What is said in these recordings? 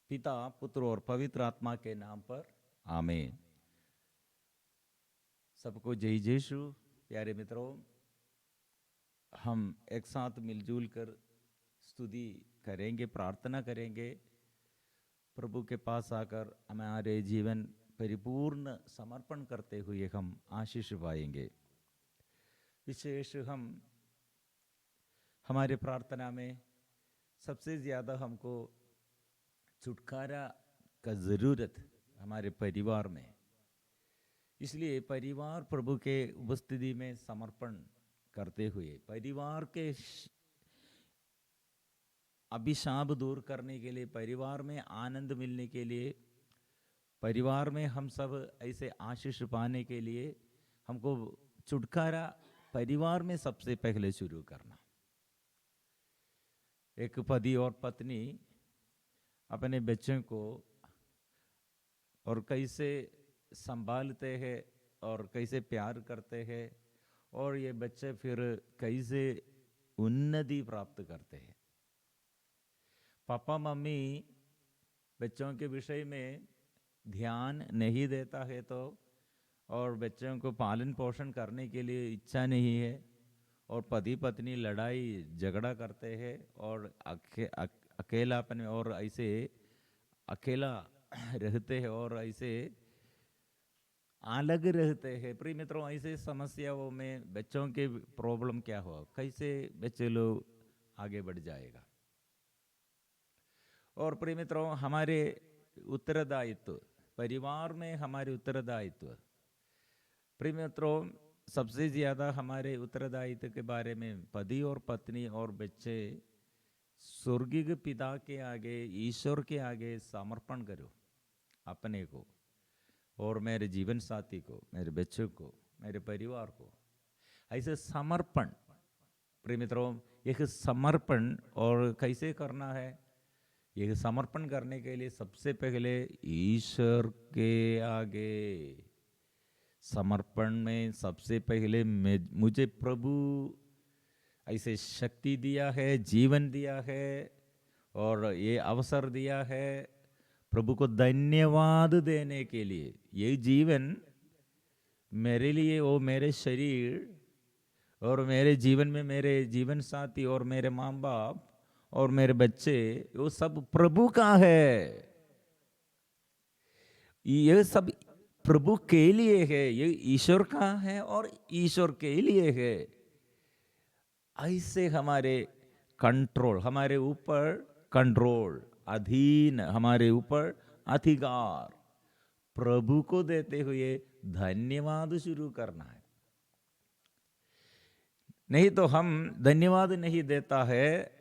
पिता, पुत्र और पवित्र आत्मा के नाम पर आमीन। सबको जय यीशु। प्यारे मित्रों, हम एक साथ मिलजुल कर स्तुति करेंगे, प्रार्थना करेंगे। प्रभु के पास आकर हमारे जीवन परिपूर्ण समर्पण करते हुए हम आशीष पाएंगे। विशेष हम हमारे प्रार्थना में सबसे ज़्यादा हमको छुटकारा का ज़रूरत हमारे परिवार में, इसलिए परिवार प्रभु के उपस्थिति में समर्पण करते हुए परिवार के अभिशाप दूर करने के लिए, परिवार में आनंद मिलने के लिए, परिवार में हम सब ऐसे आशीष पाने के लिए हमको छुटकारा परिवार में सबसे पहले शुरू करना। एक पति और पत्नी अपने बच्चों को और कैसे संभालते हैं और कैसे प्यार करते हैं, और ये बच्चे फिर कैसे उन्नति प्राप्त करते हैं। पापा मम्मी बच्चों के विषय में ध्यान नहीं देता है तो, और बच्चों को पालन पोषण करने के लिए इच्छा नहीं है, और पति पत्नी लड़ाई झगड़ा करते हैं और अकेलापन और ऐसे अकेला रहते हैं और ऐसे अलग रहते हैं। प्रिय मित्रों, ऐसे समस्याओं में बच्चों के प्रॉब्लम क्या हो, कैसे बच्चे लोग आगे बढ़ जाएगा। और प्रिय मित्रों, हमारे उत्तरदायित्व परिवार में, हमारे उत्तरदायित्व, प्रिय मित्रों, सबसे ज्यादा हमारे उत्तरदायित्व के बारे में पति और पत्नी और बच्चे स्वर्गीय पिता के आगे, ईश्वर के आगे समर्पण करो अपने को, और मेरे जीवन साथी को, मेरे बच्चों को, मेरे परिवार को। ऐसे समर्पण, प्रिय मित्रों, यह समर्पण और कैसे करना है। यह समर्पण करने के लिए सबसे पहले ईश्वर के आगे समर्पण में सबसे पहले मुझे प्रभु ऐसे शक्ति दिया है, जीवन दिया है और ये अवसर दिया है प्रभु को धन्यवाद देने के लिए। ये जीवन मेरे लिए, वो मेरे शरीर और मेरे जीवन में मेरे जीवन साथी और मेरे माँ बाप और मेरे बच्चे, वो सब प्रभु का है। ये सब प्रभु के लिए है, ये ईश्वर का है और ईश्वर के लिए है। ऐसे हमारे कंट्रोल, हमारे ऊपर कंट्रोल, अधीन, हमारे ऊपर अधिकार प्रभु को देते हुए धन्यवाद शुरू करना है। नहीं तो हम धन्यवाद नहीं देता है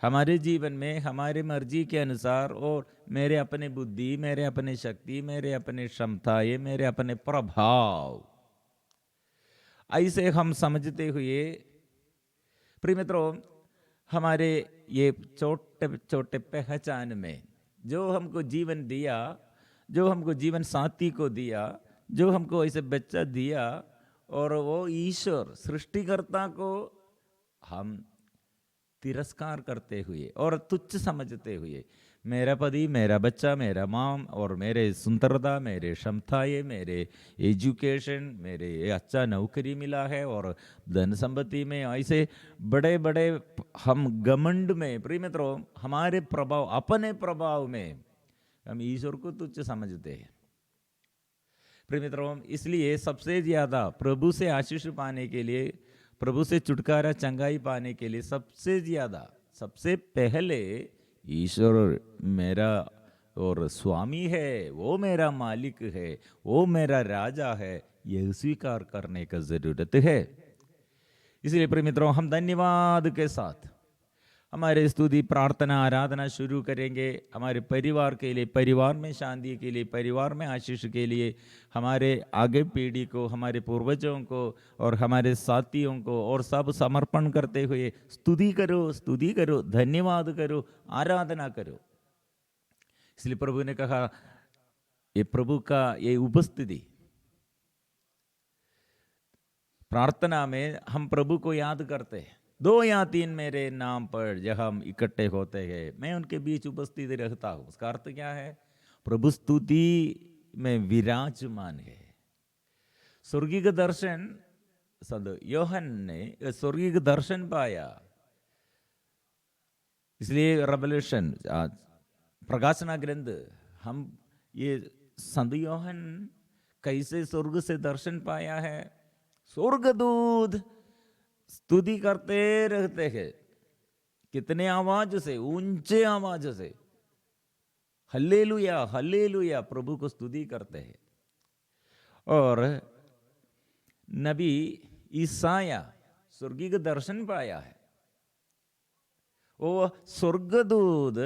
हमारे जीवन में हमारे मर्जी के अनुसार, और मेरे अपने बुद्धि, मेरे अपने शक्ति, मेरे अपने क्षमताएं, मेरे अपने प्रभाव, ऐसे हम समझते हुए, प्रिय मित्रों, हमारे ये छोटे छोटे पहचान में जो हमको जीवन दिया, जो हमको जीवन साथी को दिया, जो हमको ऐसे बच्चा दिया, और वो ईश्वर सृष्टिकर्ता को हम तिरस्कार करते हुए और तुच्छ समझते हुए, मेरा पति, मेरा बच्चा, मेरा माँ और मेरे सुंदरता, मेरे क्षमताएं, मेरे एजुकेशन, मेरे अच्छा नौकरी मिला है और धन संपत्ति में, ऐसे बड़े बड़े हम घमंड में, प्रिय मित्रों, हमारे प्रभाव, अपने प्रभाव में हम ईश्वर को तुच्छ समझते हैं। प्रिय मित्रों, इसलिए सबसे ज्यादा प्रभु से आशीष पाने के लिए, प्रभु से छुटकारा, चंगाई पाने के लिए सबसे ज्यादा, सबसे पहले ईश्वर मेरा और स्वामी है, वो मेरा मालिक है, वो मेरा राजा है, यह स्वीकार करने का जरूरत है। इसलिए प्रिय मित्रों, हम धन्यवाद के साथ हमारे स्तुति, प्रार्थना, आराधना शुरू करेंगे। हमारे परिवार के लिए, परिवार में शांति के लिए, परिवार में आशीष के लिए, हमारे आगे पीढ़ी को, हमारे पूर्वजों को और हमारे साथियों को, और सब समर्पण करते हुए स्तुति करो, स्तुति करो, धन्यवाद करो, आराधना करो। इसलिए प्रभु ने कहा, ये प्रभु का ये उपस्थिति, प्रार्थना में हम प्रभु को याद करते हैं, 2 या 3 मेरे नाम पर जहाँ हम इकट्ठे होते हैं, मैं उनके बीच उपस्थित रहता हूँ। उसका अर्थ क्या है? प्रभु स्तुति में विराजमान है। स्वर्गीय दर्शन, संत योहन ने स्वर्गीय दर्शन पाया, इसलिए रेवल्यूशन प्रकाशना ग्रंथ, हम ये संत योहन कैसे स्वर्ग से दर्शन पाया है? स्वर्गदूत स्तुति करते रहते हैं, कितने आवाज से, ऊंचे आवाज से हल्लेलुया हल्लेलुया प्रभु को स्तुति करते हैं। और नबी ईसाया स्वर्गीय दर्शन पाया है। वो स्वर्गदूत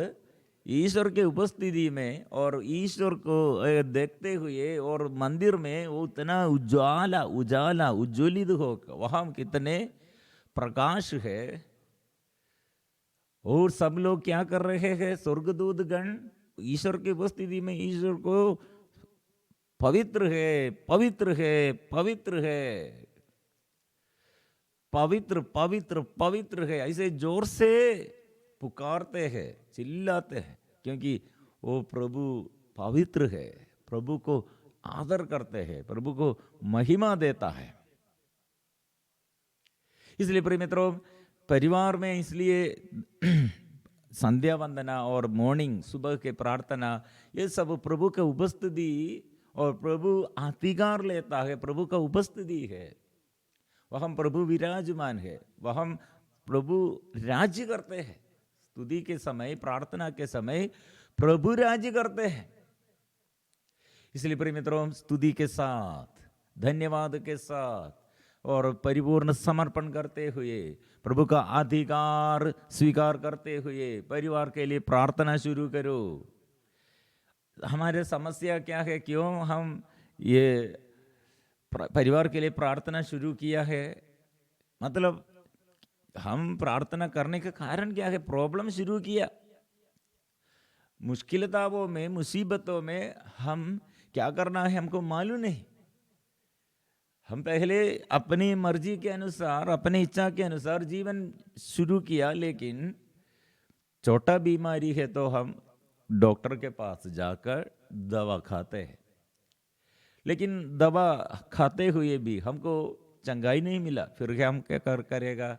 ईश्वर के उपस्थिति में और ईश्वर को देखते हुए और मंदिर में वो इतना उजाला उजाला उज्ज्वलित हो, वहां कितने प्रकाश है। और सब लोग क्या कर रहे हैं? स्वर्गदूत गण ईश्वर की उपस्थिति में ईश्वर को पवित्र है पवित्र है पवित्र है, पवित्र पवित्र पवित्र है, ऐसे जोर से पुकारते हैं, चिल्लाते हैं, क्योंकि वो प्रभु पवित्र है, प्रभु को आदर करते हैं, प्रभु को महिमा देता है। इसलिए प्रिय मित्रों, परिवार में इसलिए संध्या वंदना और मॉर्निंग सुबह के प्रार्थना, ये सब प्रभु का उपस्थिति और प्रभु अधिकार लेता है, प्रभु का उपस्थिति है, वह हम प्रभु विराजमान है, वह हम प्रभु राज्य करते हैं। स्तुति के समय, प्रार्थना के समय प्रभु राज्य करते हैं। इसलिए प्रिय मित्रों, स्तुति के साथ, धन्यवाद के साथ और परिपूर्ण समर्पण करते हुए, प्रभु का अधिकार स्वीकार करते हुए परिवार के लिए प्रार्थना शुरू करो। हमारे समस्या क्या है? क्यों हम ये परिवार के लिए प्रार्थना शुरू किया है? मतलब हम प्रार्थना करने का कारण क्या है? प्रॉब्लम शुरू किया, मुश्किलताओं में, मुसीबतों में हम क्या करना है हमको मालूम नहीं। हम पहले अपनी मर्जी के अनुसार, अपनी इच्छा के अनुसार जीवन शुरू किया, लेकिन छोटा बीमारी है तो हम डॉक्टर के पास जाकर दवा खाते हैं, लेकिन दवा खाते हुए भी हमको चंगाई नहीं मिला, फिर क्या हम क्या करेगा?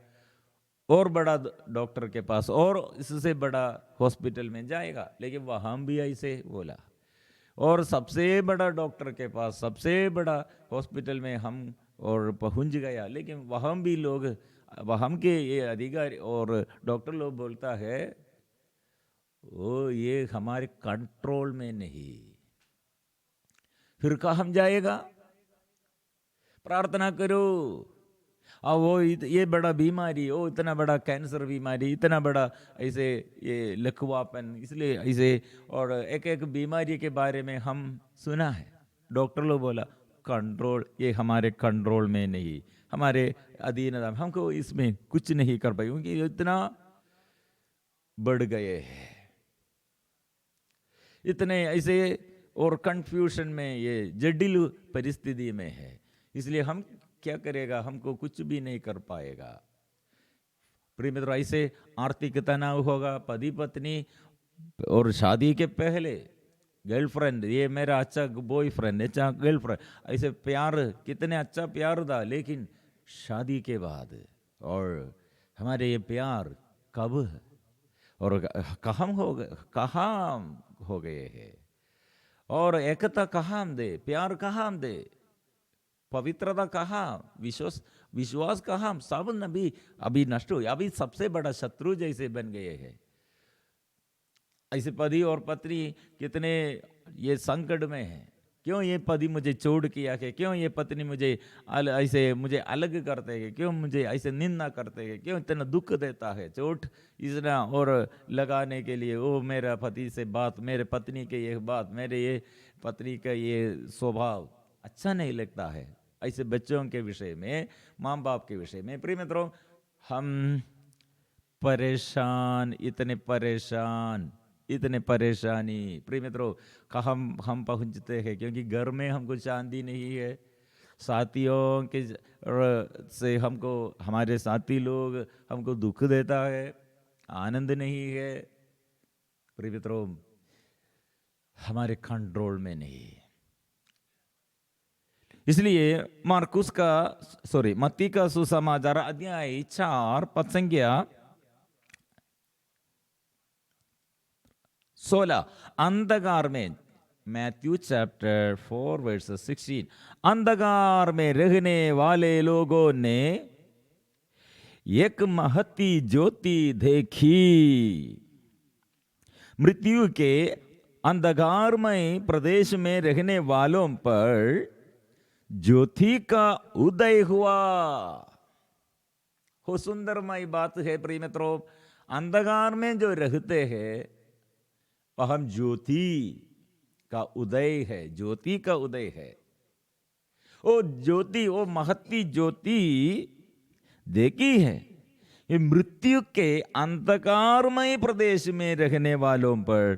और बड़ा डॉक्टर के पास और इससे बड़ा हॉस्पिटल में जाएगा, लेकिन वहाँ भी ऐसे बोला। और सबसे बड़ा डॉक्टर के पास, सबसे बड़ा हॉस्पिटल में हम और पहुंच गया, लेकिन वहाँ भी लोग, वहाँ के ये अधिकारी और डॉक्टर लोग बोलता है वो ये हमारे कंट्रोल में नहीं। फिर कहाँ हम जाएगा? प्रार्थना करो, और वो ये बड़ा बीमारी, वो इतना बड़ा कैंसर बीमारी, इतना बड़ा ऐसे ये लकवापन, इसलिए ऐसे, और एक एक बीमारी के बारे में हम सुना है। डॉक्टर लोग बोला कंट्रोल, ये हमारे कंट्रोल में नहीं, हमारे अधीन, हमको इसमें कुछ नहीं कर पाए, क्योंकि इतना बढ़ गए हैं, इतने ऐसे और कंफ्यूजन में, ये जटिल परिस्थिति में है। इसलिए हम क्या करेगा? हमको कुछ भी नहीं कर पाएगा। प्रिय मित्रों, ऐसे आर्थिक तनाव होगा, पति पत्नी, और शादी के पहले गर्लफ्रेंड, ये मेरा अच्छा बॉयफ्रेंड, अच्छा गर्लफ्रेंड, ऐसे प्यार, कितने अच्छा प्यार था, लेकिन शादी के बाद और हमारे ये प्यार कब है और कहाँ हो गए हैं, और एकता कहाँ हम दे, प्यार कहाँ हम दे, पवित्रता कहाँ, विश्वास कहाँ, सब नबी अभी नष्ट हो, अभी सबसे बड़ा शत्रु जैसे बन गए हैं। ऐसे पति और पत्नी कितने ये संकट में हैं। क्यों ये पति मुझे छोड़ किया है, क्यों ये पत्नी मुझे ऐसे मुझे अलग करते हैं, क्यों मुझे ऐसे निंदा करते हैं, क्यों इतना दुख देता है, चोट इतना और लगाने के लिए वो मेरा पति से बात, मेरे पत्नी के ये बात, मेरे ये पत्नी का ये स्वभाव अच्छा नहीं लगता है। ऐसे बच्चों के विषय में, माँ बाप के विषय में, प्रिय मित्रों, हम परेशान, इतने परेशानी, प्रिय मित्रों, कहाँ हम पहुँचते हैं, क्योंकि घर में हमको शांति नहीं है, साथियों के से हमको, हमारे साथी लोग हमको दुख देता है, आनंद नहीं है, प्रिय मित्रों हमारे कंट्रोल में नहीं। इसलिए मत्ती का सुसमाचार अध्याय 4 पद संख्या 16, अंधकार में, मैथ्यू चैप्टर 4 वर्स 16, अंधकार में रहने वाले लोगों ने एक महती ज्योति देखी। मृत्यु के अंधकारमय प्रदेश में रहने वालों पर ज्योति का उदय हुआ। हो सुंदरमय बात है प्रिय मित्रों, अंधकार में जो रहते हैं वह हम ज्योति का उदय है, ज्योति का उदय है। वो ज्योति, वो महती ज्योति देखी है। ये मृत्यु के अंधकारमय प्रदेश में रहने वालों पर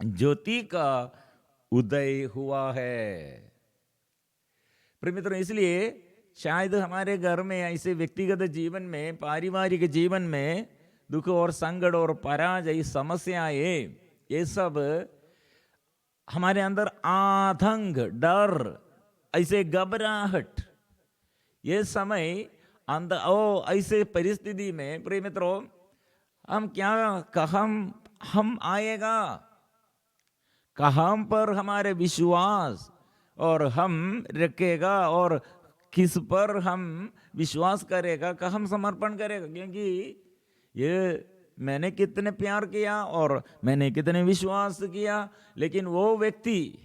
ज्योति का उदय हुआ है। प्रिय मित्रों, इसलिए शायद हमारे घर में, ऐसे व्यक्तिगत जीवन में, पारिवारिक जीवन में दुख और संकट और पराजय, समस्याएं, ये सब हमारे अंदर आतंक, डर, ऐसे घबराहट, ये समय ऐसे परिस्थिति में प्रिय मित्रों हम क्या, हम आएगा, कहां पर हमारे विश्वास और हम रखेगा और किस पर हम विश्वास करेगा, का हम समर्पण करेगा। क्योंकि ये मैंने कितने प्यार किया और मैंने कितने विश्वास किया, लेकिन वो व्यक्ति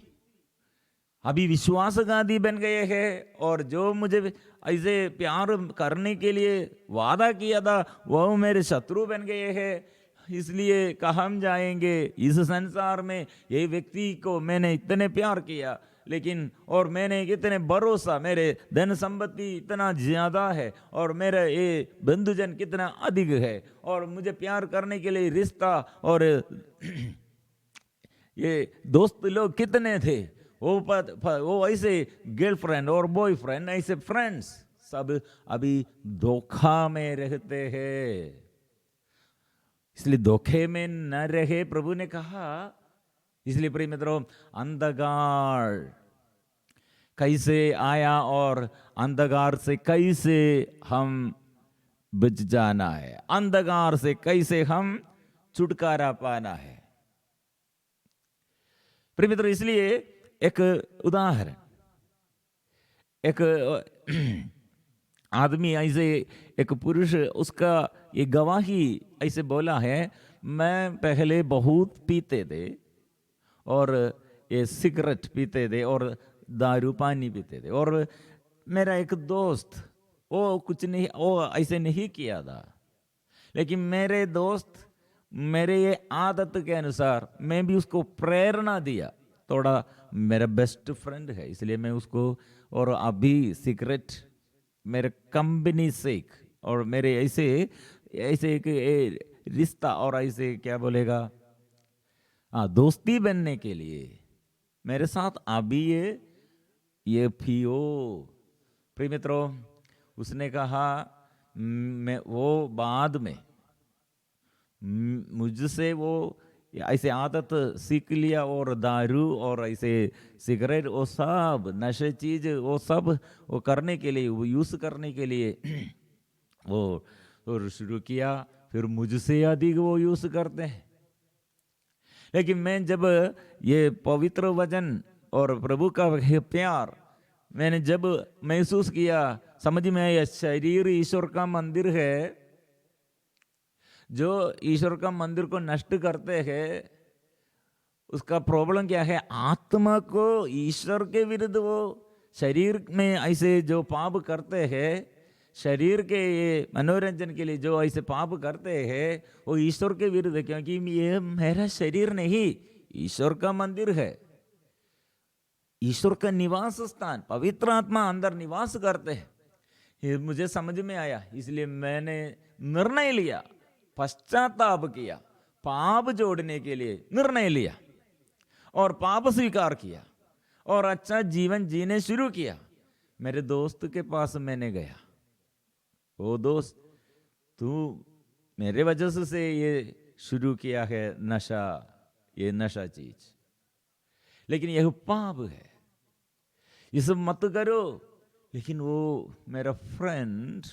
अभी विश्वासघाती बन गए हैं और जो मुझे ऐसे प्यार करने के लिए वादा किया था वो मेरे शत्रु बन गए हैं। इसलिए कहाँ हम जाएंगे इस संसार में, ये व्यक्ति को मैंने इतने प्यार किया, लेकिन और मैंने कितने भरोसा, मेरे धन संपत्ति इतना ज्यादा है और मेरा ये बंधुजन कितना अधिक है और मुझे प्यार करने के लिए रिश्ता और ये दोस्त लोग कितने थे, वो ऐसे गर्लफ्रेंड और बॉयफ्रेंड, ऐसे फ्रेंड्स सब अभी धोखा में रहते हैं। इसलिए धोखे में न रहे, प्रभु ने कहा। इसलिए प्रिय मित्रों, अंधकार कैसे आया और अंधकार से कैसे हम बच जाना है, अंधकार से कैसे हम छुटकारा पाना है। प्रिय मित्रों, इसलिए एक उदाहरण, एक आदमी ऐसे, एक पुरुष, उसका ये गवाही ऐसे बोला है, मैं पहले बहुत पीते थे और ये सिगरेट पीते थे और दारू पानी पीते थे, और मेरा एक दोस्त वो कुछ नहीं, वो ऐसे नहीं किया था, लेकिन मेरे दोस्त मेरे ये आदत के अनुसार मैं भी उसको प्रेरणा दिया, थोड़ा मेरा बेस्ट फ्रेंड है इसलिए मैं उसको, और अभी सिगरेट मेरे कंपनी से और मेरे ऐसे एक रिश्ता और ऐसे क्या बोलेगा, दोस्ती बनने के लिए मेरे साथ अभी ये पियो। प्रिय मित्रों, उसने कहा मैं वो बाद में मुझसे वो ऐसे आदत सीख लिया और दारू और ऐसे सिगरेट, वो सब नशे चीज, वो सब वो करने के लिए, वो यूज करने के लिए वो शुरू किया, फिर मुझसे अधिक वो यूज करते हैं। लेकिन मैं जब ये पवित्र वचन और प्रभु का प्यार मैंने जब महसूस किया, समझ में आया शरीर ईश्वर का मंदिर है, जो ईश्वर का मंदिर को नष्ट करते हैं उसका प्रॉब्लम क्या है, आत्मा को ईश्वर के विरुद्ध, वो शरीर में ऐसे जो पाप करते हैं, शरीर के ये मनोरंजन के लिए जो ऐसे पाप करते हैं वो ईश्वर के विरुद्ध है, क्योंकि ये मेरा शरीर नहीं, ईश्वर का मंदिर है, ईश्वर का निवास स्थान, पवित्र आत्मा अंदर निवास करते हैं। ये मुझे समझ में आया, इसलिए मैंने निर्णय लिया, पश्चाताप किया, पाप जोड़ने के लिए निर्णय लिया और पाप स्वीकार किया और अच्छा जीवन जीने शुरू किया। मेरे दोस्त के पास मैंने गया, ओ दोस्त, तू मेरे वजह से ये शुरू किया है नशा, ये नशा चीज, लेकिन यह पाप है, ये सब मत करो। लेकिन वो मेरा फ्रेंड,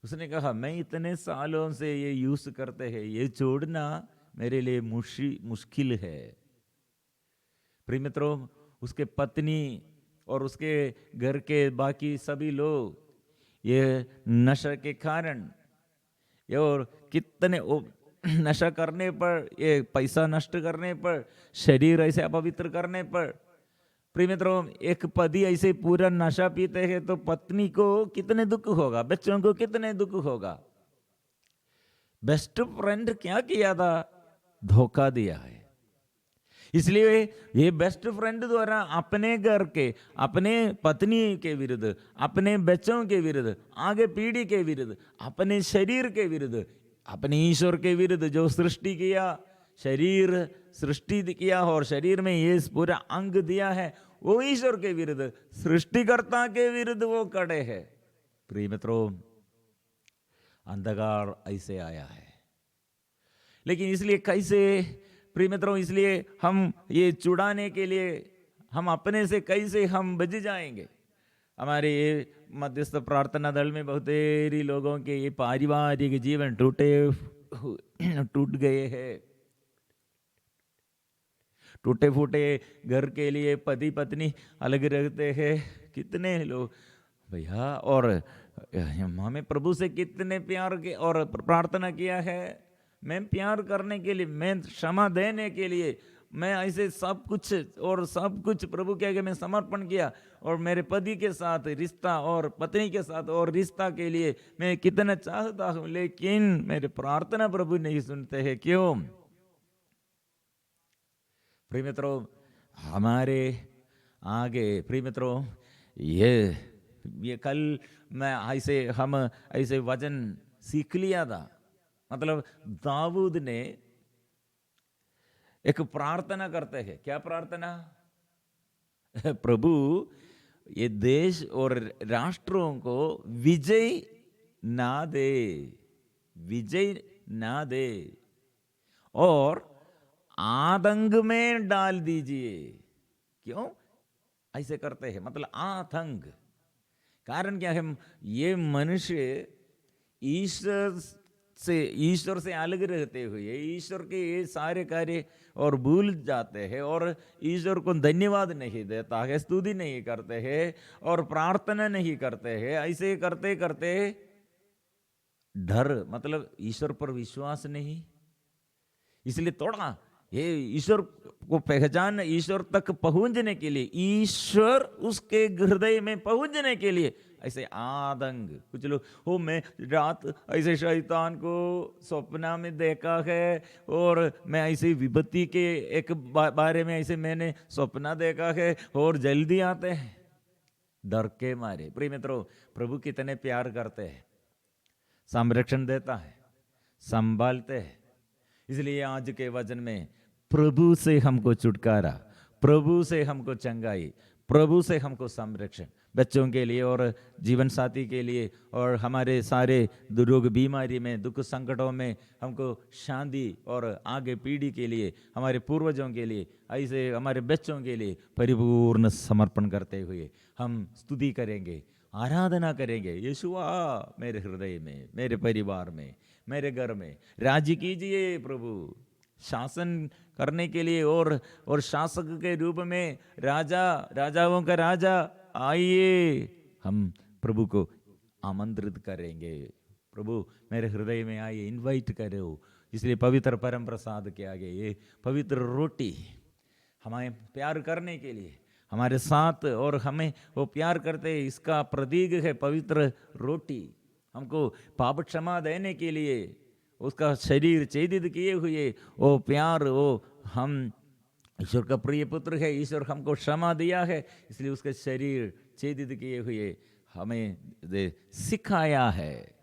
उसने कहा मैं इतने सालों से ये यूज करते हैं, ये छोड़ना मेरे लिए मुश्किल है। प्रिय मित्रों, उसके पत्नी और उसके घर के बाकी सभी लोग ये नशा के कारण, ये और कितने नशा करने पर, ये पैसा नष्ट करने पर, शरीर ऐसे अपवित्र करने पर, प्रिय मित्रों, एक पति ऐसे पूरा नशा पीते हैं तो पत्नी को कितने दुख होगा, बच्चों को कितने दुख होगा। बेस्ट फ्रेंड क्या किया था? धोखा दिया है। इसलिए ये बेस्ट फ्रेंड द्वारा अपने घर के, अपने पत्नी के विरुद्ध, अपने बच्चों के विरुद्ध, आगे पीढ़ी के विरुद्ध, अपने शरीर के विरुद्ध, अपने ईश्वर के विरुद्ध जो सृष्टि किया, शरीर सृष्टि किया और शरीर में ये पूरा अंग दिया है, वो ईश्वर के विरुद्ध, सृष्टिकर्ता के विरुद्ध वो खड़े हैं। प्रिय मित्रों, अंधकार ऐसे आया है। लेकिन इसलिए कैसे, प्रिय मित्रों, इसलिए हम ये छुड़ाने के लिए हम अपने से कैसे हम बच जाएंगे। हमारे ये मध्यस्थ प्रार्थना दल में बहुत ही लोगों के ये पारिवारिक जीवन टूट गए हैं। टूटे फूटे घर के लिए पति पत्नी अलग रहते हैं, कितने लोग भैया। और हमें प्रभु से कितने प्यार के और प्रार्थना किया है, मैं प्यार करने के लिए, मैं क्षमा देने के लिए, मैं ऐसे सब कुछ प्रभु के आगे मैं समर्पण किया, और मेरे पति के साथ रिश्ता और पत्नी के साथ और रिश्ता के लिए मैं कितना चाहता हूं, लेकिन मेरे प्रार्थना प्रभु नहीं सुनते हैं। क्यों? प्रिय मित्रों, हमारे आगे, प्रिय मित्रों, ये कल मैं हम ऐसे वचन सीख लिया था। मतलब दाऊद ने एक प्रार्थना करते हैं। क्या प्रार्थना? प्रभु ये देश और राष्ट्रों को विजय ना दे, विजय ना दे, और आतंक में डाल दीजिए। क्यों ऐसे करते हैं? मतलब आतंक, कारण क्या है? ये मनुष्य ईश्वर से अलग रहते हुए ईश्वर के ये सारे कार्य और भूल जाते हैं, और ईश्वर को धन्यवाद नहीं देता है, स्तुति नहीं करते हैं, और प्रार्थना नहीं करते हैं। ऐसे करते करते डर, मतलब ईश्वर पर विश्वास नहीं। इसलिए थोड़ा ये ईश्वर को पहचान, ईश्वर तक पहुंचने के लिए, ईश्वर उसके हृदय में पहुंचने के लिए ऐसे आतंक। कुछ लोग, हो मैं रात ऐसे शैतान को सपना में देखा है, और मैं ऐसे विपत्ति के एक बारे में ऐसे मैंने सपना देखा है, और जल्दी आते हैं डर के मारे। प्रिय मित्रों, प्रभु कितने प्यार करते हैं, संरक्षण देता है, संभालते हैं। इसलिए आज के वचन में प्रभु से हमको छुटकारा, प्रभु से हमको चंगाई, प्रभु से हमको संरक्षण, बच्चों के लिए और जीवन साथी के लिए, और हमारे सारे रोग बीमारी में, दुख संकटों में हमको शांति, और आगे पीढ़ी के लिए, हमारे पूर्वजों के लिए, ऐसे हमारे बच्चों के लिए परिपूर्ण समर्पण करते हुए हम स्तुति करेंगे, आराधना करेंगे। यीशुआ मेरे हृदय में, मेरे परिवार में, मेरे घर में राज्य कीजिए। प्रभु शासन करने के लिए और शासक के रूप में राजाओं का राजा आइए, हम प्रभु को आमंत्रित करेंगे। प्रभु मेरे हृदय में आइए, इनवाइट करो। इसलिए पवित्र परम प्रसाद के आगे ये पवित्र रोटी हमें प्यार करने के लिए, हमारे साथ और हमें वो प्यार करते, इसका प्रतीक है पवित्र रोटी। हमको पाप क्षमा देने के लिए उसका शरीर छेदित किए हुए वो प्यार, वो हम ईश्वर का प्रिय पुत्र है, ईश्वर हमको क्षमा दिया है, इसलिए उसका शरीर छेदित किए हुए हमें सिखाया है।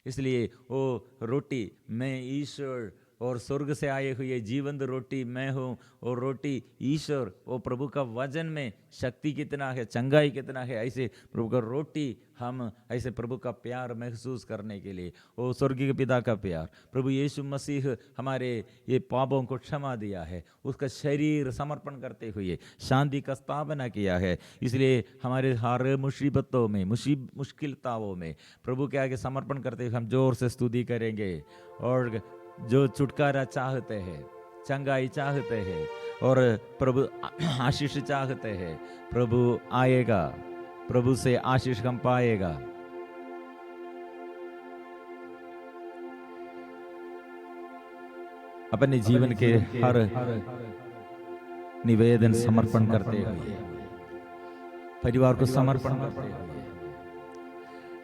इसलिए वो रोटी मैं ईश्वर और स्वर्ग से आए हुए जीवंत रोटी मैं हूँ, और रोटी ईश्वर, वो प्रभु का वचन में शक्ति कितना है, चंगाई कितना है, ऐसे प्रभु का रोटी हम ऐसे प्रभु का प्यार महसूस करने के लिए, वो स्वर्गीय पिता का प्यार, प्रभु यीशु मसीह हमारे ये पापों को क्षमा दिया है, उसका शरीर समर्पण करते हुए शांति का स्थापना किया है। इसलिए हमारे हर मुसीबतों में, मुश्किलताओं में प्रभु के आगे समर्पण करते हुए हम जोर से स्तुति करेंगे। और जो छुटकारा चाहते हैं, चंगाई चाहते हैं और प्रभु आशीष चाहते हैं, प्रभु आएगा, प्रभु से आशीष हम पाएगा। अपने जीवन के हर निवेदन समर्पण करते हुए, परिवार को समर्पण करते हुए,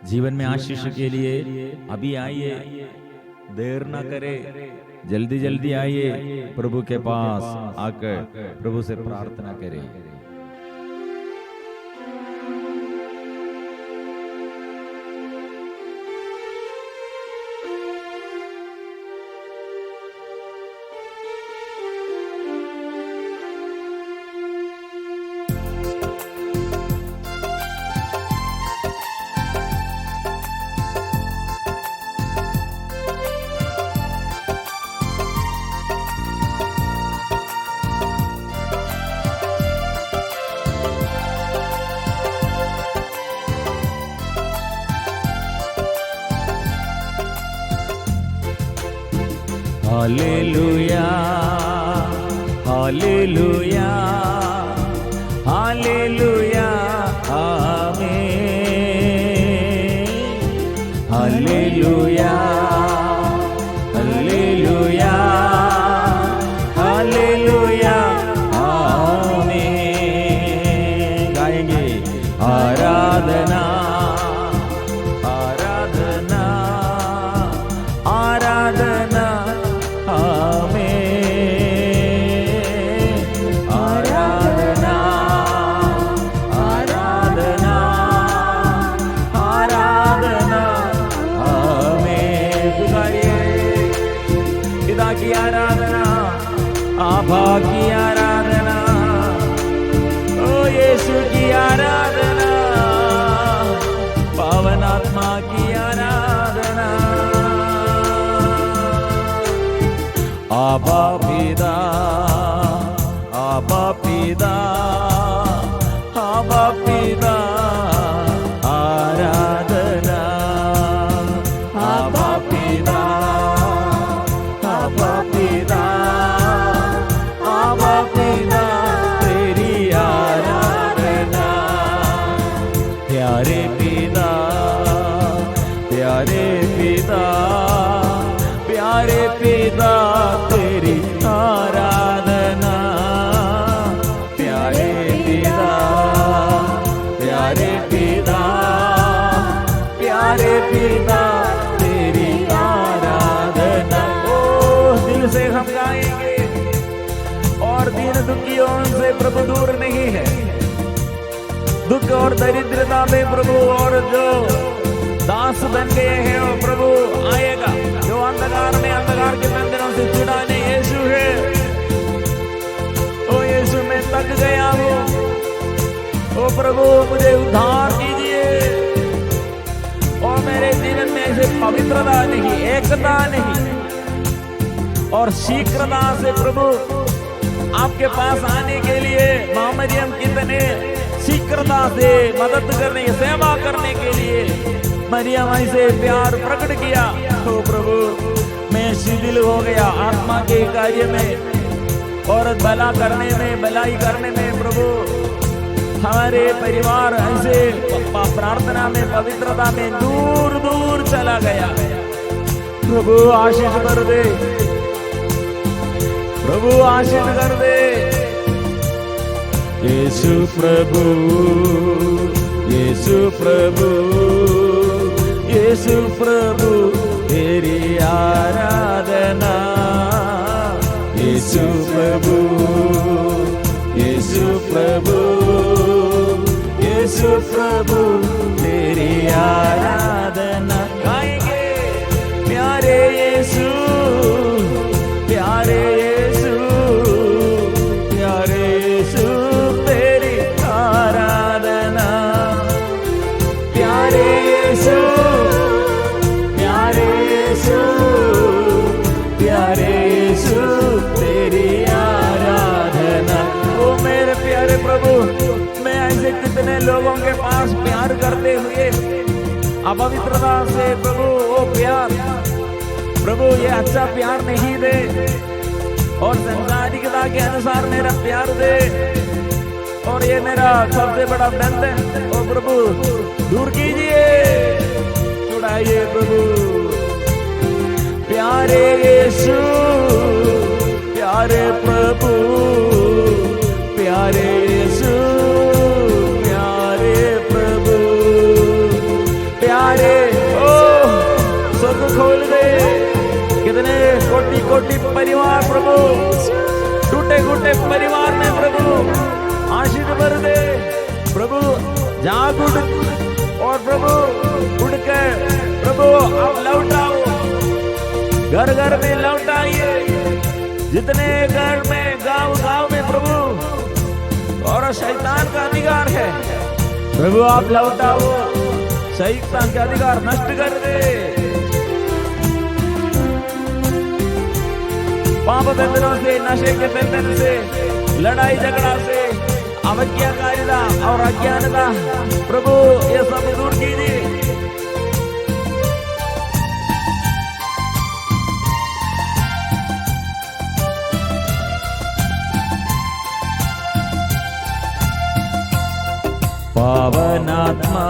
जीवन में आशीष के लिए अभी आइए, देर ना करे, जल्दी जल्दी आइए, प्रभु के पास आकर प्रभु से प्रार्थना करें। हालेलुया, हालेलुया, हालेलुया, आमीन। हालेलुया, हालेलुया, हालेलुया, आमीन। गाएंगे आराधना, आराधना, आराधना, आराधना, आराधना, आराधना, आमीन। पुकारिए पिता की आराधना, आभा की आराधना, ओ यीशु की आराधना, पावन आत्मा की आराधना। आबा पिता, आबा पिता, आबा पिता, आराधना। आबा पिता, आबा पिता, आबा पिता, तेरी आराधना। प्यारे पिता, प्यारे पिता, प्यारे पिता, तेरी आराधना। प्यारे पिता, प्यारे पिता, प्यारे पिता, तेरी आराधना। ओ दिल से हम गाएंगे, और दीन दुखियों से प्रभु दूर नहीं है। दुख और दरिद्रता में प्रभु, और जो दास बन गए हैं वो प्रभु आएगा। जो अंधकार में, अंधकार के बंधनों से छुड़ाने यीशु है। ओ यीशु मैं थक गया हूँ, ओ प्रभु मुझे उद्धार कीजिए। और मेरे जीवन में ऐसे पवित्रता नहीं, एकता नहीं और शीघ्रता से प्रभु आपके पास आने के लिए मरियम कितने शीघ्रता से मदद करने, सेवा करने के लिए मरियम ऐसे प्यार प्रकट किया। तो प्रभु मैं शिथिल हो गया आत्मा के कार्य में और भला करने में, भलाई करने में। प्रभु हमारे परिवार ऐसे प्रार्थना में, पवित्रता में दूर दूर चला गया। प्रभु आशीष कर दे, प्रभु आशीष कर दे। यीशु प्रभु, यीशु प्रभु, यीशु प्रभु, तेरी आराधना। यीशु प्रभु, यीशु प्रभु, यीशु प्रभु, तेरी आराधना। गाएंगे प्यारे यीशु, अपवित्रता से प्रभु वो प्यार, प्रभु ये अच्छा प्यार नहीं दे और संसारिकता के अनुसार मेरा प्यार दे, और ये मेरा सबसे बड़ा बंधन ओ प्रभु दूर कीजिए, छुड़ाइए प्रभु। प्यारे यीशु, प्यारे प्रभु, प्यारे यीशु, प्यारे प्रभु, प्यारे ओ स्वर्ग खोल दे। कितने कोटि कोटि परिवार प्रभु, टूटे फूटे परिवार में प्रभु आशीष भर दे प्रभु। जाग उठ और प्रभु उठ कर प्रभु आप लौटाओ, घर घर में लौटाइए, जितने घर में गांव गांव में प्रभु और शैतान का अधिकार है प्रभु आप लौटाओ, शैतान का अधिकार नष्ट कर दे। पाप बंधनों से, नशे के बंधन से, लड़ाई झगड़ा से, अवज्ञाकारिता और अज्ञानता प्रभु ये सब दूर कीजिए। पावनात्मा,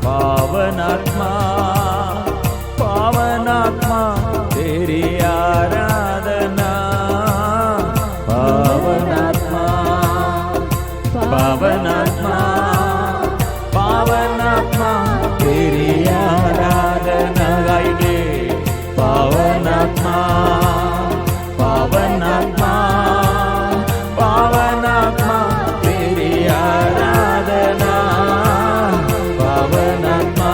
पावनात्मा, पावनात्मा तेरी आराधना, पावनात्मा, पावनात्मा, पावनात्मा तेरी आराधना गाएंगे। पावनात्मा, पावनात्मा, पावनात्मा तेरी आराधना, पावनात्मा,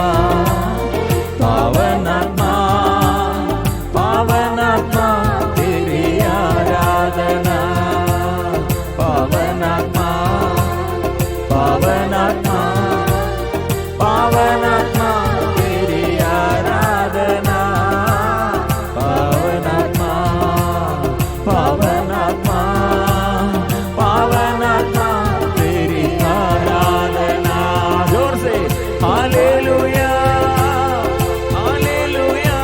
पावनात्मा, पावनात्मा तेरी आराधना, पावनात्मा, पावनात्मा, पावनात्मा तेरी आराधना, पावनात्मा, पावनात्मा, पावनात्मा तेरी आराधना। जोर से हालेलुया, हालेलुया,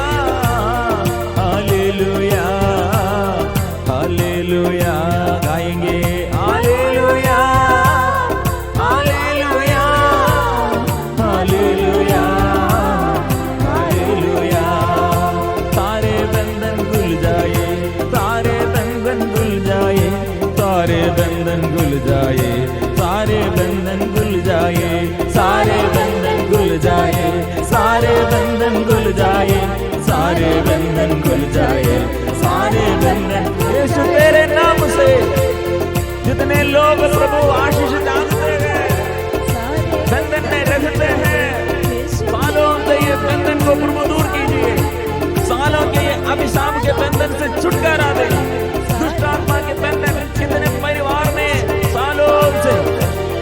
हालेलुया, हालेलुया गाएंगे। Hallelujah, hallelujah, hallelujah, hallelujah. सारे बंधन खुल जाए, सारे बंधन खुल जाए, सारे बंधन खुल जाए, सारे बंधन खुल जाए, सारे बंधन खुल जाए, सारे बंधन खुल जाए, सारे बंधन खुल जाए, सारे बंधन यीशु तेरे नाम से। जितने लोग प्रभु आशीष जानते हैं, बंधन में रहते हैं, सालों से ये बंधन को प्रभु दूर कीजिए, सालों के ये अभिशाप के बंधन से छुटकारा दे। दुष्ट आत्मा के बंधन कितने परिवार में सालों से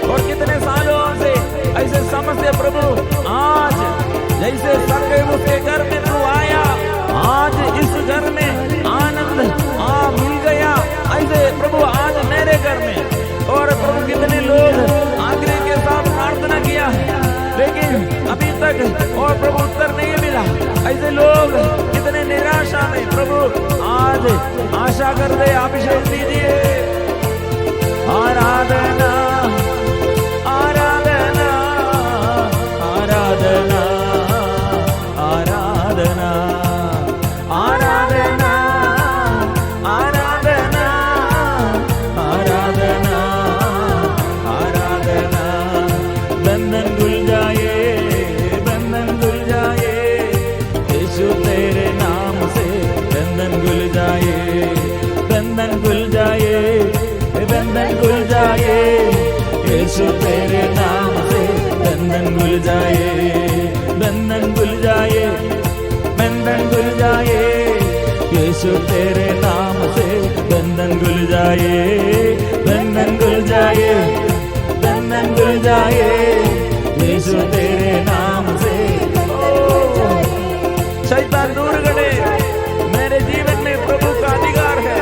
और कितने सालों से ऐसे समस्या प्रभु, आज जैसे सके उसके घर में तू आया, आज इस घर में आनंद मिल गया, ऐसे प्रभु आज मेरे घर में। और प्रभु कितने लोग आग्रह के साथ प्रार्थना किया है लेकिन अभी तक और प्रभु उत्तर नहीं मिला, ऐसे लोग कितने निराशा में प्रभु आज आशा कर दे, अभिषेक दीजिए। आराधना, आराधना, आराधना, आराधना, आराधना, आराधना, आराधना, आराधना। बंधन खुल जाए, बंधन खुल जाए, यीशु तेरे नाम से बंधन खुल जाए, बंधन खुल जाए, बंधन खुल जाए, यीशु तेरे नाम से बंधन खुल जाए, बंधन खुल जाए, बंधन खुल जाए, यीशु तेरे नाम से बंधन खुल जाए, बंधन खुल जाए, बंधन खुल जाए, यीशु तेरे नाम से। शैतान दूर गए, मेरे जीवन में प्रभु का अधिकार है,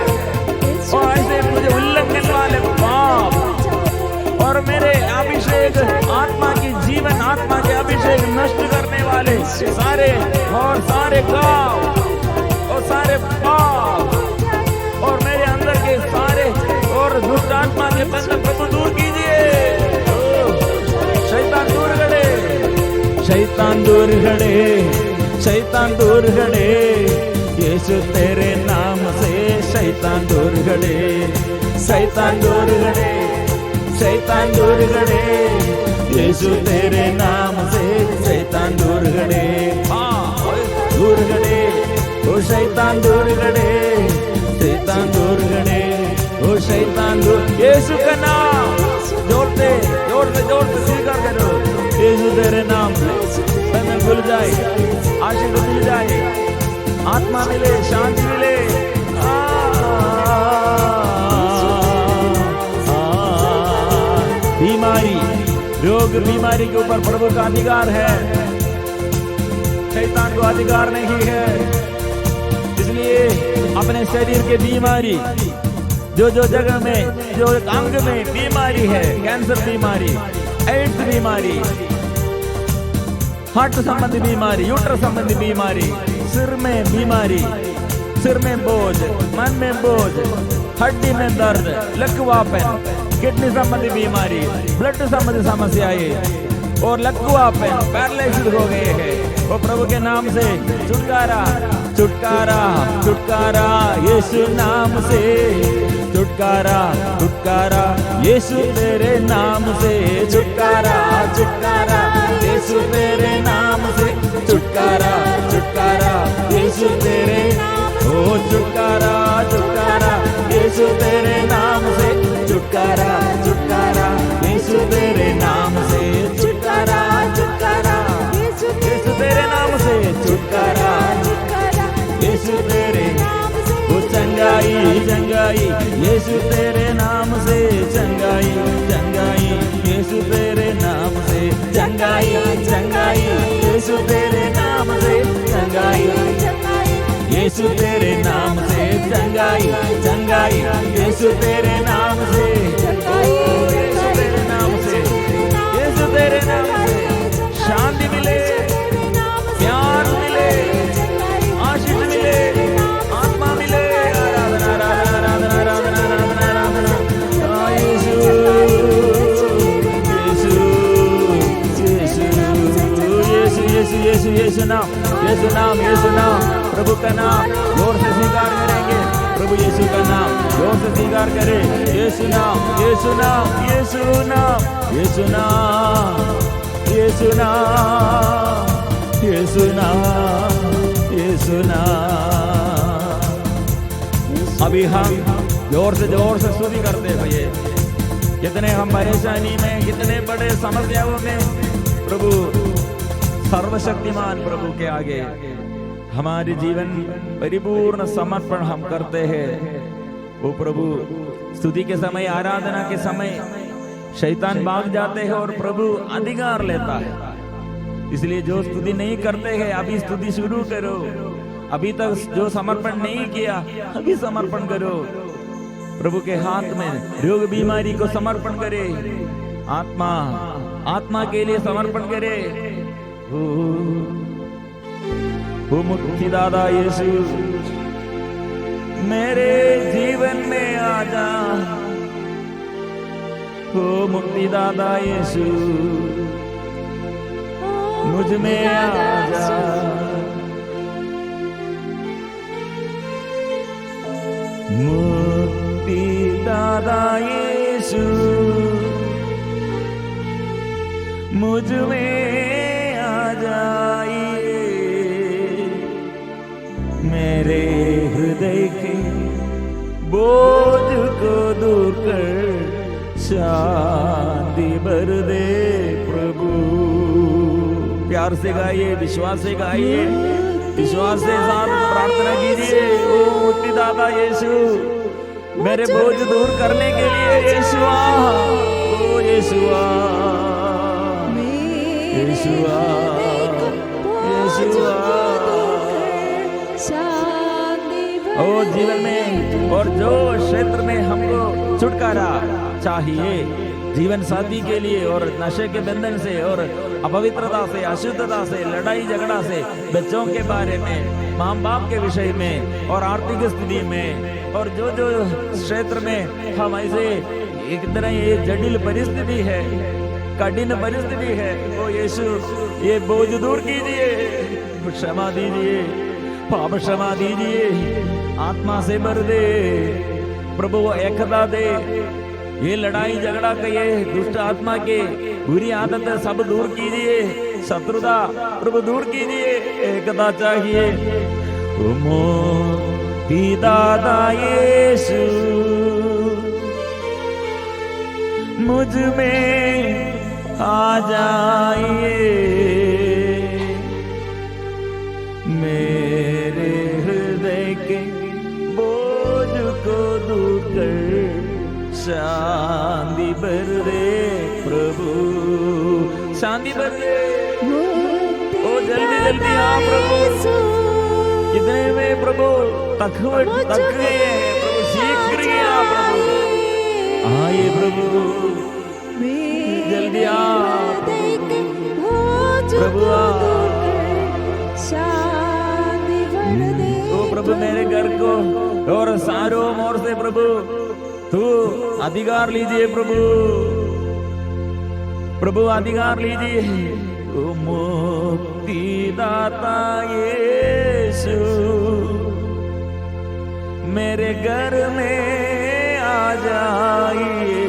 और ऐसे मुझे उल्लंघन वाले पाप और मेरे अभिषेक आत्मा की जीवन आत्मा के अभिषेक नष्ट करने वाले सारे और सारे गांव और सारे पाप और मेरे अंदर के सारे और दुष्ट आत्मा के बंधन प्रभु दूर कीजिए। शैतान दूर खड़े, शैतान दूर खड़े, शैतान दूर खड़े, यीशु तेरे नाम से शैतान दूर खड़े, शैतान दूर खड़े, शैतान दूर खड़े, यीशु तेरे नाम से शैतान दूर खड़े। हाँ दूर खड़े, ओ शैतान दूर खड़े, शैतान दूर खड़े, ओ शैतान दूर। यीशु का नाम जोर से स्वीकार करो। यीशु तेरे नाम से बंधन खुल जाए, आशीर्वाद मिल जाए, आत्मा मिले, शांति मिले। बीमारी, रोग, बीमारी के ऊपर प्रभु का अधिकार है, शैतान को अधिकार नहीं है। इसलिए अपने शरीर के बीमारी, जो जगह में, जो अंग में बीमारी है, कैंसर बीमारी, एड्स बीमारी, हार्ट संबंधी बीमारी, यूट्रस संबंधी बीमारी, सिर में बीमारी, सिर में बोझ, मन में बोझ, हड्डी में दर्द, लकवापन, किडनी संबंधी बीमारी, ब्लड संबंधी समस्याएं और लकवापन, पैरालिसिस हो गए हैं, वो प्रभु के नाम से छुटकारा, छुटकारा, छुटकारा, यीशु नाम से छुटकारा, छुटकारा, यीशु तेरे नाम से छुटकारा, छुटकारा, यीशु तेरे नाम से छुटकारा, छुटकारा, यीशु तेरे, ओ छुटकारा, छुटकारा, यीशु तेरे नाम से छुटकारा, छुटकारा, यीशु तेरे नाम से छुटकारा, छुटकारा, यीशु तेरे नाम से छुटकारा, यीशु तेरे, ओ चंगाई, चंगाई, यीशु तेरे नाम से चंगाई, चंगाई, यीशु तेरे नाम से चंगाई, चंगाई, यीशु तेरे नाम से चंगाई, यीशु तेरे नाम से चंगाई, चंगाई, यीशु तेरे नाम से, यीशु तेरे नाम से, यीशु तेरे नाम से शांति मिले, प्यार मिले, आशीष मिले, आत्मा मिले। आराधना, आराधना, आराधना, आराधना, आराधना, आराधना, यीशु, यीशु, यीशु, यीशु, यीशु, यीशु, यीशु नाम, यीशु नाम, यीशु नाम, प्रभु का नाम जोर से स्वीकार करेंगे। प्रभु यीशु का नाम जोर से स्वीकार करें। यीशु नाम, यीशु नाम, यीशु नाम, यीशु नाम, यीशु नाम, यीशु नाम, यीशु नाम। अभी हम जोर से स्तुति करते हैं भैया। कितने हम परेशानी में, कितने बड़े समस्याओं में, प्रभु सर्वशक्तिमान प्रभु के आगे हमारे जीवन परिपूर्ण समर्पण हम करते हैं। वो प्रभु स्तुति के समय, आराधना के समय शैतान भाग जाते हैं और प्रभु अधिकार लेता है। इसलिए जो स्तुति नहीं करते हैं अभी स्तुति शुरू करो। अभी तक जो समर्पण नहीं किया अभी समर्पण करो। प्रभु के हाथ में रोग बीमारी को समर्पण करे। आत्मा के लिए समर्पण करे। ओ मुक्तिदाता यीशु मेरे जीवन में आजा। ओ मुक्तिदाता यीशु मुझ में आजा। मुक्तिदाता यीशु मुझ में आ जाइए। मेरे हृदय के बोझ को दूर कर शांति भर दे प्रभु। प्यार से गाइए, विश्वास से गाइए, विश्वास से साथ प्रार्थना कीजिए। ओ मुक्तिदाता यीशु मेरे बोझ दूर करने के लिए यीशु आ। ओ यीशु आ, यीशु आ, यीशु आ। ओ जीवन में और जो क्षेत्र में हमको छुटकारा चाहिए जीवन साथी के लिए, और नशे के बंधन से, और अपवित्रता से, अशुद्धता से, लड़ाई झगड़ा से, बच्चों के बारे में, माँ बाप के विषय में, और आर्थिक स्थिति में, और जो जो क्षेत्र में हम ऐसे एक तरह ये जटिल परिस्थिति है, कठिन परिस्थिति है, वो यीशु ये बोझ दूर कीजिए, क्षमा दीजिए, पाप क्षमा दीजिए, आत्मा से भर दे प्रभु, वो एकता दे, ये लड़ाई झगड़ा का ये दुष्ट आत्मा के बुरी आदत सब दूर कीजिए, शत्रुता प्रभु दूर कीजिए, एकता चाहिए। दादा यीशु मुझ में आ जाइए, मेरे हृदय के बोझ को दूर कर शांति भर दे प्रभु, शांति भर दे। ओ जल्दी जल्दी आ प्रभु, कितने में प्रभु तक गए हैं प्रभु, शीघ्र ही आ प्रभु, आइए प्रभु, जल्दी आ प्रभु, आ तो प्रभु मेरे घर को और सारों ओर से प्रभु तू अधिकार लीजिए प्रभु, प्रभु अधिकार लीजिए। ओ मुक्तिदाता यीशु मेरे घर में आ जाइए,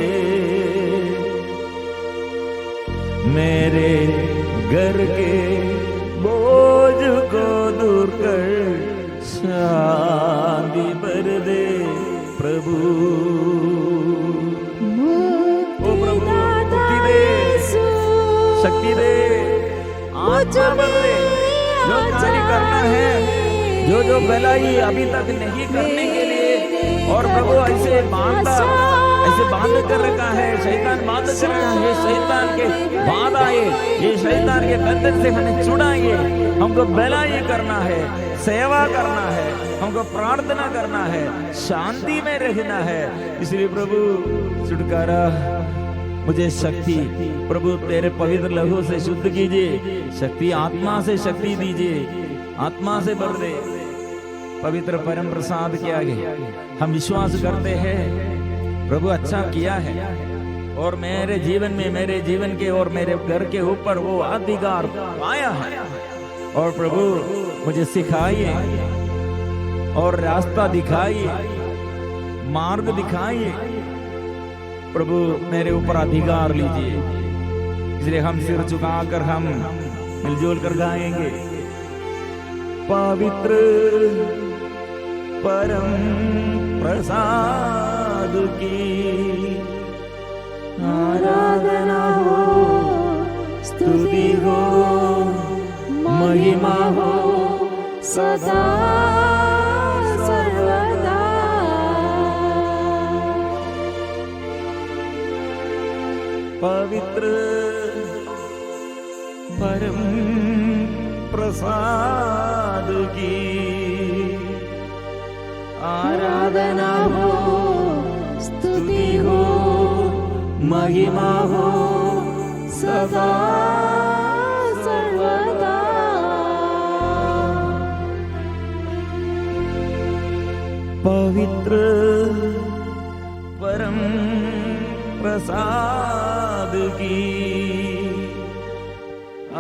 मेरे घर के बोझ को दूर कर शांति भर दे प्रभु। ओ प्रभु मुक्ति दे, शक्ति दे, आत्मा भर दे, जो कार्य करना है, जो भलाई अभी तक नहीं करने के लिए, और प्रभु ऐसे बांध कर रखा है, शैतान बांध कर रखा है, शैतान के बांध आए, ये शैतान के बंधन से हमें छुड़ाइए। हमको भलाई करना है, सेवा करना है, हमको प्रार्थना करना है, शांति में रहना है, इसलिए प्रभु छुटकारा मुझे शक्ति प्रभु तेरे पवित्र लहू से शुद्ध कीजिए, शक्ति आत्मा से शक्ति दीजिए, आत्मा से भर दे पवित्र परम प्रसाद के आगे हम विश्वास करते हैं प्रभु अच्छा किया है, और मेरे जीवन में, मेरे जीवन के और मेरे घर के ऊपर वो अधिकार पाया है, और प्रभु मुझे सिखाइए और रास्ता दिखाइए, मार्ग दिखाइए प्रभु, मेरे ऊपर अधिकार लीजिए। इसलिए हम सिर झुकाकर हम मिलजुल कर गाएंगे, पवित्र परम प्रसाद की आराधना हो, स्तुति हो, महिमा हो सदा सर्वदा। पवित्र परम प्रसाद की आराधना हो, स्तुति हो, महिमा हो सदा सर्वदा। पवित्र परम प्रसाद की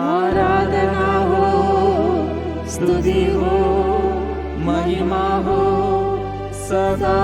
आराधना हो, स्तुति हो, महिमा हो सदा